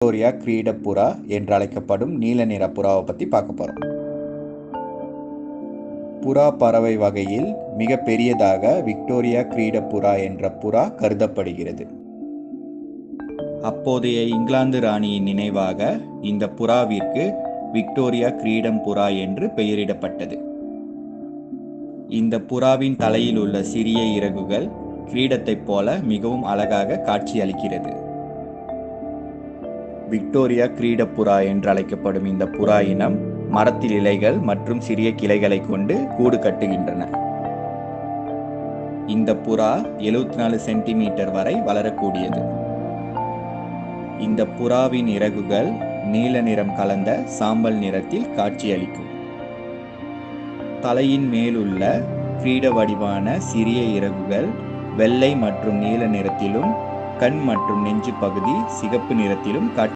Victoria கிரீடப்புறா என்று அழைக்கப்படும் நீல நிற புறாவை பற்றி பார்க்க போகிறோம். புறா பறவை வகையில் மிக பெரியதாக விக்டோரியா கிரீடப்புறா என்ற புறா கருதப்படுகிறது. அப்போதைய இங்கிலாந்து ராணியின் நினைவாக இந்த புறாவிற்கு விக்டோரியா கிரீடம் புறா என்று பெயரிடப்பட்டது. இந்த புறாவின் தலையில் உள்ள சிறிய இறகுகள் கிரீடத்தைப் போல மிகவும் அழகாக காட்சியளிக்கிறது. விக்டோரியா கிரீடப்புறா என்று அழைக்கப்படும் இந்த புறா இனம் மரத்தில் இலைகள் மற்றும் சிறிய கிளைகளை கொண்டு கூடு கட்டுகின்றன. இந்த புறா 74 சென்டிமீட்டர் வரை வளரக்கூடியது. இந்த புறாவின் இறகுகள் நீல நிறம் கலந்த சாம்பல் நிறத்தில் காட்சியளிக்கும். தலையின் மேலுள்ள கிரீட வடிவான சிறிய இறகுகள் வெள்ளை மற்றும் நீல நிறத்திலும், கண் மற்றும் நெஞ்சு பகுதி சிகப்பு நிறத்திலும்